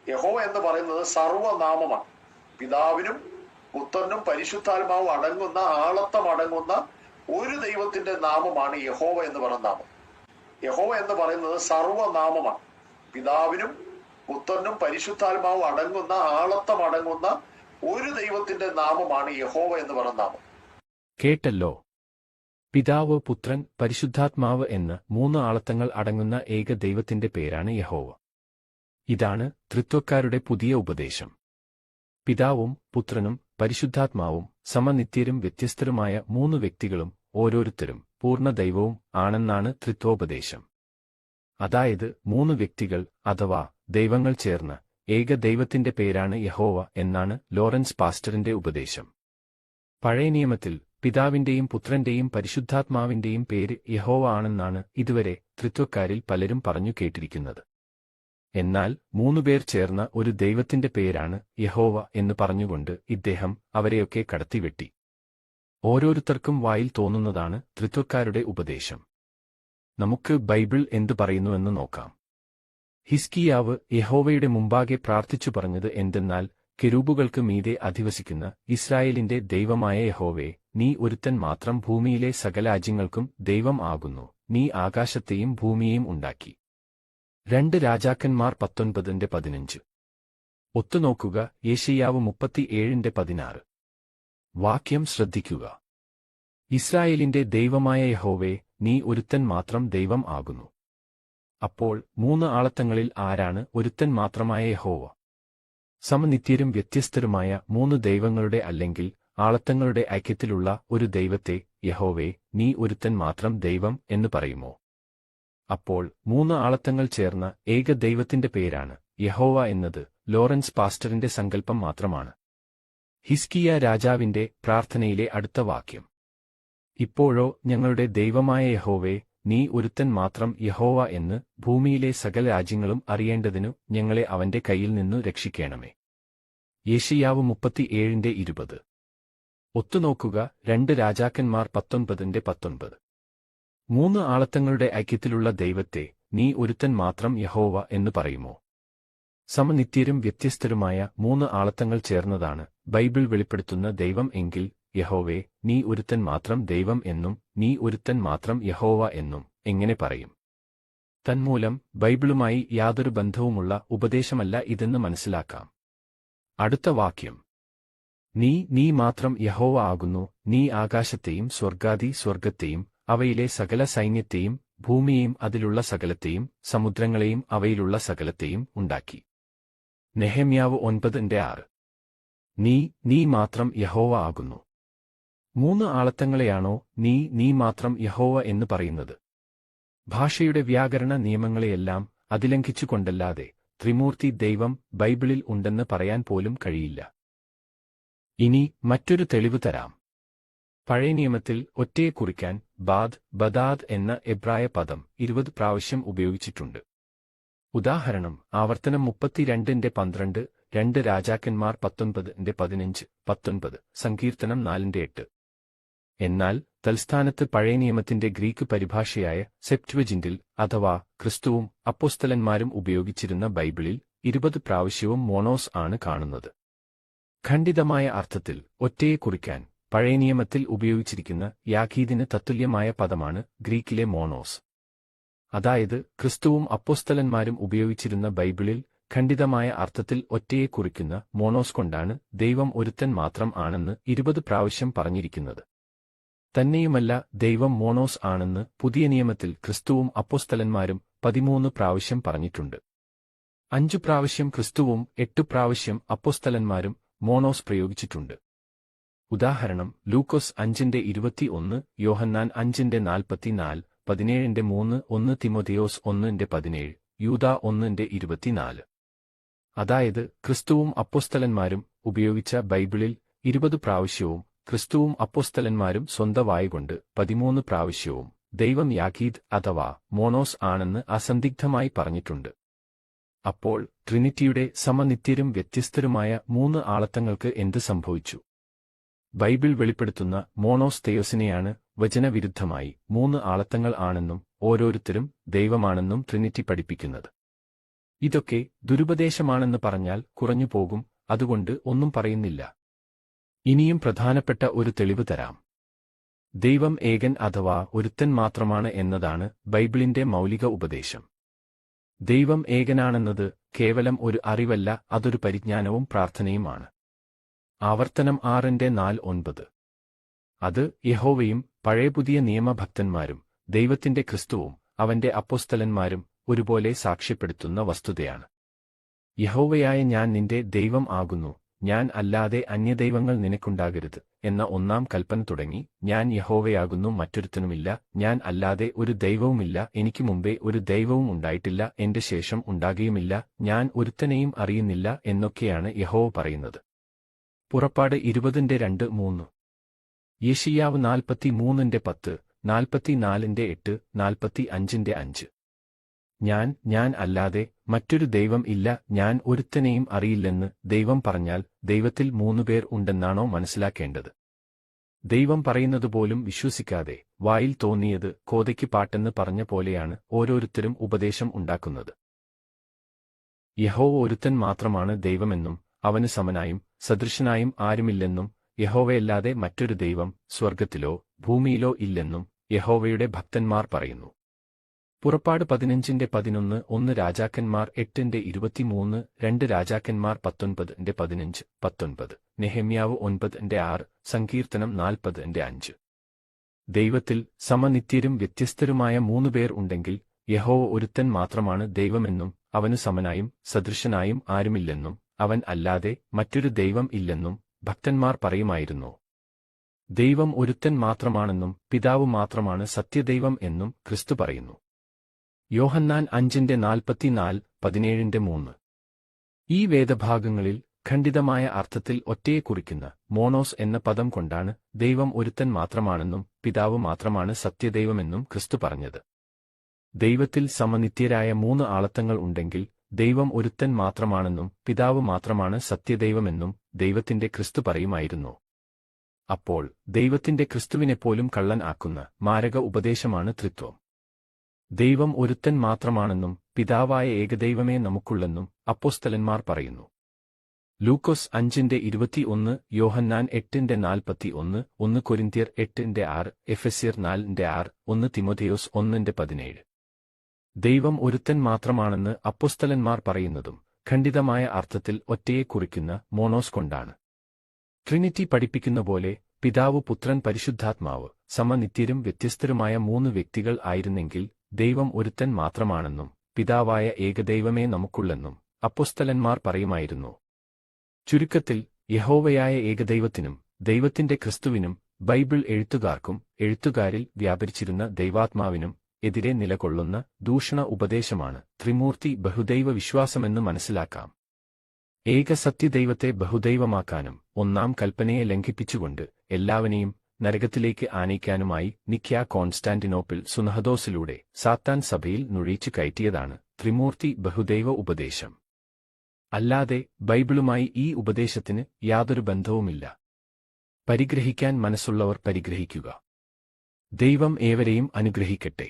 യഹോവ എന്ന് പറയുന്നത് സർവനാമമാണ്. പിതാവിനും പുത്രനും പരിശുദ്ധാത്മാവും അടങ്ങുന്ന, ആളത്തം അടങ്ങുന്ന ഒരു ദൈവത്തിന്റെ നാമമാണ് യഹോവ എന്ന് പറയുന്ന നാമം. യഹോവ എന്ന് പറയുന്നത് സർവനാമമാണ്. പിതാവിനും പുത്രനും പരിശുദ്ധാത്മാവും അടങ്ങുന്ന, ആളത്തം അടങ്ങുന്ന ഒരു ദൈവത്തിന്റെ നാമമാണ് യഹോവ എന്ന് പറയുന്ന നാമം. കേട്ടല്ലോ. പിതാവ്, പുത്രൻ, പരിശുദ്ധാത്മാവ് എന്ന് 3 ആളത്തങ്ങൾ അടങ്ങുന്ന ഏക ദൈവത്തിന്റെ പേരാണ് യഹോവ. ഇതാണ് ത്രിത്വക്കാരുടെ പുതിയ ഉപദേശം. പിതാവും പുത്രനും പരിശുദ്ധാത്മാവും സമനിത്യരും വ്യത്യസ്തരുമായ 3 വ്യക്തികളും ഓരോരുത്തരും പൂർണ്ണ ദൈവവും ആണെന്നാണ് ത്രിത്വോപദേശം. അതായത് 3 വ്യക്തികൾ അഥവാ ദൈവങ്ങൾ ചേർന്ന് ഏക ദൈവത്തിന്റെ പേരാണ് യഹോവ എന്നാണ് ലോറൻസ് പാസ്റ്ററിന്റെ ഉപദേശം. പഴയ നിയമത്തിൽ പിതാവിന്റെയും പുത്രന്റെയും പരിശുദ്ധാത്മാവിന്റെയും പേര് യഹോവ ആണെന്നാണ് ഇതുവരെ ത്രിത്വക്കാരിൽ പലരും പറഞ്ഞു കേട്ടിരിക്കുന്നത്. എന്നാൽ 3 പേർ ചേർന്ന ഒരു ദൈവത്തിന്റെ പേരാണ് യഹോവ എന്ന് പറഞ്ഞുകൊണ്ട് ഇദ്ദേഹം അവരെയൊക്കെ കടത്തിവെട്ടി. ഓരോരുത്തർക്കും വായിൽ തോന്നുന്നതാണ് ത്രിത്വക്കാരുടെ ഉപദേശം. നമുക്ക് ബൈബിൾ എന്തു പറയുന്നുവെന്ന് നോക്കാം. ഹിസ്കിയാവ് യഹോവയുടെ മുമ്പാകെ പ്രാർത്ഥിച്ചു പറഞ്ഞത് എന്തെന്നാൽ, കെരൂബുകൾക്ക് മീതെ അധിവസിക്കുന്ന ഇസ്രായേലിന്റെ ദൈവമായ യഹോവേ, നീ ഒരുത്തൻ മാത്രം ഭൂമിയിലെ സകലരാജ്യങ്ങൾക്കും ദൈവം ആകുന്നു. നീ ആകാശത്തെയും ഭൂമിയെയും ഉണ്ടാക്കി. 2 രാജാക്കന്മാർ 19:15. ഒത്തുനോക്കുക യെശയ്യാവ് 37:16. വാക്യം ശ്രദ്ധിക്കുക. ഇസ്രായേലിന്റെ ദൈവമായ യഹോവേ, നീ ഒരുത്തൻ മാത്രം ദൈവം ആകുന്നു. അപ്പോൾ 3 ആളത്തങ്ങളിൽ ആരാണ് ഒരുത്തൻ മാത്രമായ യഹോവ? സമനിത്യരും വ്യത്യസ്തരുമായ 3 ദൈവങ്ങളുടെ അല്ലെങ്കിൽ ആളത്തങ്ങളുടെ ഐക്യത്തിലുള്ള ഒരു ദൈവത്തെ യഹോവേ, നീ ഒരുത്തൻ മാത്രം ദൈവം എന്ന് പറയുമോ? അപ്പോൾ 3 ആളത്തങ്ങൾ ചേർന്ന ഏക ദൈവത്തിന്റെ പേരാണ് യഹോവ എന്നത് ലോറൻസ് പാസ്റ്ററിന്റെ സങ്കല്പം മാത്രമാണ്. ഹിസ്കിയ രാജാവിന്റെ പ്രാർത്ഥനയിലെ അടുത്ത വാക്യം: ഇപ്പോഴോ ഞങ്ങളുടെ ദൈവമായ യഹോവേ, നീ ഒരുത്തൻ മാത്രം യഹോവ എന്ന് ഭൂമിയിലെ സകല രാജ്യങ്ങളും അറിയേണ്ടതിനു ഞങ്ങളെ അവന്റെ കയ്യിൽ നിന്നു രക്ഷിക്കണമേ. യെശയ്യാവ് 37:20. ഒത്തുനോക്കുക 2 രാജാക്കന്മാർ 19:19. 3 ആളത്തങ്ങളുടെ ഐക്യത്തിലുള്ള ദൈവത്തെ നീ ഒരുത്തൻ മാത്രം യഹോവ എന്ന് പറയുമോ? സമനിത്യരും വ്യത്യസ്തരുമായ 3 ആളത്തങ്ങൾ ചേർന്നതാണ് ബൈബിൾ വെളിപ്പെടുത്തുന്ന ദൈവം എങ്കിൽ യഹോവേ, നീ ഒരുത്തൻ മാത്രം ദൈവം എന്നും നീ ഒരുത്തൻ മാത്രം യഹോവ എന്നും എങ്ങനെ പറയും? തന്മൂലം ബൈബിളുമായി യാതൊരു ബന്ധവുമുള്ള ഉപദേശമല്ല ഇതെന്ന് മനസ്സിലാക്കാം. അടുത്ത വാക്യം: നീ മാത്രം യഹോവ ആകുന്നു. നീ ആകാശത്തെയും സ്വർഗ്ഗത്തെയും അവയിലെ സകല സൈന്യത്തെയും ഭൂമിയെയും അതിലുള്ള സകലത്തെയും സമുദ്രങ്ങളെയും അവയിലുള്ള സകലത്തെയും ഉണ്ടാക്കി. നെഹെമ്യാവ് 9:6. നീ മാത്രം യഹോവ ആകുന്നു. 3 ആളത്തങ്ങളെയാണോ നീ മാത്രം യഹോവ എന്ന് പറയുന്നത്? ഭാഷയുടെ വ്യാകരണ നിയമങ്ങളെയെല്ലാം അതിലംഘിച്ചുകൊണ്ടല്ലാതെ ത്രിമൂർത്തി ദൈവം ബൈബിളിൽ ഉണ്ടെന്ന് പറയാൻ പോലും കഴിയില്ല. ഇനി മറ്റൊരു തെളിവ് തരാം. പഴയ നിയമത്തിൽ ഒറ്റയെ കുറിക്കാൻ ബദാദ് എന്ന എബ്രായ പദം 20 പ്രാവശ്യം ഉപയോഗിച്ചിട്ടുണ്ട്. ഉദാഹരണം: ആവർത്തനം 32:12, 2 രാജാക്കന്മാർ 19:15, 19, സങ്കീർത്തനം 4:8. എന്നാൽ തൽസ്ഥാനത്ത് പഴയ നിയമത്തിന്റെ ഗ്രീക്ക് പരിഭാഷയായ സെപ്റ്റ്വജിന്റിൽ അഥവാ ക്രിസ്തുവും അപ്പോസ്തലന്മാരും ഉപയോഗിച്ചിരുന്ന ബൈബിളിൽ 20 പ്രാവശ്യവും മോണോസ് ആണ് കാണുന്നത്. ഖണ്ഡിതമായ അർത്ഥത്തിൽ ഒറ്റയെ കുറിക്കാൻ പഴയ നിയമത്തിൽ ഉപയോഗിച്ചിരിക്കുന്ന യാഖീദിന് തത്തുല്യമായ പദമാണ് ഗ്രീക്കിലെ മോണോസ്. അതായത് ക്രിസ്തുവും അപ്പോസ്തലന്മാരും ഉപയോഗിച്ചിരുന്ന ബൈബിളിൽ ഖണ്ഡിതമായ അർത്ഥത്തിൽ ഒറ്റയെ കുറിക്കുന്ന മോണോസ് കൊണ്ടാണ് ദൈവം ഒരുത്തൻ മാത്രം ആണെന്ന് 20 പ്രാവശ്യം പറഞ്ഞിരിക്കുന്നത്. തന്നെയുമല്ല, ദൈവം മോണോസ് ആണെന്ന് പുതിയ നിയമത്തിൽ ക്രിസ്തുവും അപ്പോസ്തലന്മാരും 13 പ്രാവശ്യം പറഞ്ഞിട്ടുണ്ട്. 5 പ്രാവശ്യം ക്രിസ്തുവും 8 പ്രാവശ്യം അപ്പോസ്തലന്മാരും മോണോസ് പ്രയോഗിച്ചിട്ടുണ്ട്. ഉദാഹരണം: ലൂക്കോസ് 5:21, യോഹന്നാൻ 5:44, 17:3, 1 തിമോഥെയോസ് 1:17, യൂദാ 1:24. അതായത് ക്രിസ്തുവും അപ്പോസ്തലന്മാരും ഉപയോഗിച്ച ബൈബിളിൽ 20 പ്രാവശ്യവും ക്രിസ്തുവും അപ്പോസ്തലന്മാരും സ്വന്തം വായുകൊണ്ട് 13 പ്രാവശ്യവും ദൈവം യാഖീദ് അഥവാ മോണോസ് ആണെന്ന് അസന്ദിഗ്ധമായി പറഞ്ഞിട്ടുണ്ട്. അപ്പോൾ ട്രിനിറ്റിയുടെ സമനിത്യരും വ്യത്യസ്തരുമായ 3 ആളത്തങ്ങൾക്ക് എന്ത് സംഭവിച്ചു? ബൈബിൾ വെളിപ്പെടുത്തുന്ന മോണോസ് തെയോസിനെയാണ് വചനവിരുദ്ധമായി 3 ആളത്തങ്ങൾ ആണെന്നും ഓരോരുത്തരും ദൈവമാണെന്നും ട്രിനിറ്റി പഠിപ്പിക്കുന്നത്. ഇതൊക്കെ ദുരുപദേശമാണെന്ന് പറഞ്ഞാൽ കുറഞ്ഞുപോകും, അതുകൊണ്ട് ഒന്നും പറയുന്നില്ല. ഇനിയും പ്രധാനപ്പെട്ട ഒരു തെളിവ് തരാം. ദൈവം ഏകൻ അഥവാ ഒരുത്തൻ മാത്രമാണ് എന്നതാണ് ബൈബിളിന്റെ മൗലിക ഉപദേശം. ദൈവം ഏകനാണെന്നത് കേവലം ഒരു അറിവല്ല, അതൊരു പരിജ്ഞാനവും പ്രാർത്ഥനയുമാണ്. ആവർത്തനം 6:4-9. അത് യഹോവയും പഴയ പുതിയ നിയമഭക്തന്മാരും ദൈവത്തിന്റെ ക്രിസ്തുവും അവന്റെ അപ്പോസ്തലന്മാരും ഒരുപോലെ സാക്ഷ്യപ്പെടുത്തുന്ന വസ്തുതയാണ്. യഹോവയായ ഞാൻ നിന്റെ ദൈവം ആകുന്നു, ഞാൻ അല്ലാതെ അന്യദൈവങ്ങൾ നിനക്കുണ്ടാകരുത് എന്ന 1-ാം കൽപ്പന തുടങ്ങി, ഞാൻ യഹോവയാകുന്നു, മറ്റൊരുത്തനുമില്ല, ഞാൻ അല്ലാതെ ഒരു ദൈവവുമില്ല, എനിക്ക് മുമ്പേ ഒരു ദൈവവും ഉണ്ടായിട്ടില്ല, എന്റെ ശേഷം ഉണ്ടാകുകയുമില്ല, ഞാൻ ഒരുത്തനെയും അറിയുന്നില്ല എന്നൊക്കെയാണ് യഹോവ പറയുന്നത്. പുറപ്പാട് 20:2-3. യെശയ്യാവ് 43:10, 44:8, 45:5. ഞാൻ അല്ലാതെ മറ്റൊരു ദൈവം ഇല്ല, ഞാൻ ഒരുത്തനെയും അറിയില്ലെന്ന് ദൈവം പറഞ്ഞാൽ ദൈവത്തിൽ 3 പേർ ഉണ്ടെന്നാണോ മനസ്സിലാക്കേണ്ടത്? ദൈവം പറയുന്നതുപോലും വിശ്വസിക്കാതെ വായിൽ തോന്നിയത് കോതയ്ക്ക് പാട്ടെന്ന് പറഞ്ഞ പോലെയാണ് ഓരോരുത്തരും ഉപദേശം ഉണ്ടാക്കുന്നത്. യഹോവ ഒരുത്തൻ മാത്രമാണ് ദൈവമെന്നും അവന് സമനായും സദൃശനായും ആരുമില്ലെന്നും യഹോവയല്ലാതെ മറ്റൊരു ദൈവം സ്വർഗ്ഗത്തിലോ ഭൂമിയിലോ ഇല്ലെന്നും യഹോവയുടെ ഭക്തന്മാർ പറയുന്നു. പുറപ്പാട് 15:11, 1 രാജാക്കന്മാർ 8:23, 2 രാജാക്കന്മാർ 19:15, 19, നെഹെമ്യാവ് 9:6, സങ്കീർത്തനം 40:5. ദൈവത്തിൽ സമനിത്യരും വ്യത്യസ്തരുമായ 3 പേർ ഉണ്ടെങ്കിൽ യഹോവ ഒരുത്തൻ മാത്രമാണ് ദൈവമെന്നും അവനു സമനായും സദൃശനായും ആരുമില്ലെന്നും അവൻ അല്ലാതെ മറ്റൊരു ദൈവം ഇല്ലെന്നും ഭക്തന്മാർ പറയുമായിരുന്നു. ദൈവം ഒരുത്തൻ മാത്രമാണെന്നും പിതാവ് മാത്രമാണ് സത്യദൈവം എന്നും ക്രിസ്തു പറയുന്നു. യോഹന്നാൻ 5:44, 17:3. ഈ വേദഭാഗങ്ങളിൽ ഖണ്ഡിതമായ അർത്ഥത്തിൽ ഒറ്റയെ കുറിക്കുന്ന മോണോസ് എന്ന പദം കൊണ്ടാണ് ദൈവം ഒരുത്തൻ മാത്രമാണെന്നും പിതാവ് മാത്രമാണ് സത്യദൈവമെന്നും ക്രിസ്തു പറഞ്ഞത്. ദൈവത്തിൽ സമനിത്യരായ 3 ആളത്തങ്ങൾ ഉണ്ടെങ്കിൽ ദൈവം ഒരുത്തൻ മാത്രമാണെന്നും പിതാവ് മാത്രമാണ് സത്യദൈവമെന്നും ദൈവത്തിന്റെ ക്രിസ്തു പറയുമായിരുന്നു. അപ്പോൾ ദൈവത്തിന്റെ ക്രിസ്തുവിനെപ്പോലും കള്ളൻ ആക്കുന്ന മാരക ഉപദേശമാണ് ത്രിത്വം. ദൈവം ഒരുത്തൻ മാത്രമാണെന്നും പിതാവായ ഏകദൈവമേ നമുക്കുള്ളെന്നും അപ്പോസ്തലന്മാർ പറയുന്നു. ലൂക്കോസ് 5:21, യോഹന്നാൻ 8:41, 1 കൊരിന്ത്യർ 8:6, എഫെസ്യർ 4:6, 1 തിമോഥെയോസ് 1:17. ദൈവം ഒരുത്തൻ മാത്രമാണെന്ന് അപ്പോസ്തലന്മാർ പറയുന്നതും ഖണ്ഡിതമായ അർത്ഥത്തിൽ ഒറ്റയെ കുറിക്കുന്ന മോണോസ് കൊണ്ടാണ്. ട്രിനിറ്റി പഠിപ്പിക്കുന്ന പോലെ പിതാവ്, പുത്രൻ, പരിശുദ്ധാത്മാവ് സമനിത്യരും വ്യത്യസ്തരുമായ 3 വ്യക്തികൾ ആയിരുന്നെങ്കിൽ ദൈവം ഒരുത്തൻ മാത്രമാണെന്നും പിതാവായ ഏകദൈവമേ നമുക്കുള്ളെന്നും അപ്പോസ്തലന്മാർ പറയുമായിരുന്നു. ചുരുക്കത്തിൽ യഹോവയായ ഏകദൈവത്തിനും ദൈവത്തിന്റെ ക്രിസ്തുവിനും ബൈബിൾ എഴുത്തുകാർക്കും എഴുത്തുകാരിൽ വ്യാപരിച്ചിരുന്ന ദൈവാത്മാവിനും എതിരെ നിലകൊള്ളുന്ന ദൂഷണ ഉപദേശമാണ് ത്രിമൂർത്തി ബഹുദൈവ വിശ്വാസമെന്ന് മനസ്സിലാക്കാം. ഏകസത്യദൈവത്തെ ബഹുദൈവമാക്കാനും 1-ാം കൽപ്പനയെ ലംഘിപ്പിച്ചുകൊണ്ട് എല്ലാവനെയും നരകത്തിലേക്ക് ആനയിക്കാനുമായി നിക്യാ കോൺസ്റ്റാന്റിനോപ്പിൾ സുനഹദോസിലൂടെ സാത്താൻ സഭയിൽ നുഴയിച്ചു കയറ്റിയതാണ് ത്രിമൂർത്തി ബഹുദൈവ ഉപദേശം. അല്ലാതെ ബൈബിളുമായി ഈ ഉപദേശത്തിന് യാതൊരു ബന്ധവുമില്ല. പരിഗ്രഹിക്കാൻ മനസ്സുള്ളവർ പരിഗ്രഹിക്കുക. ദൈവം ഏവരെയും അനുഗ്രഹിക്കട്ടെ.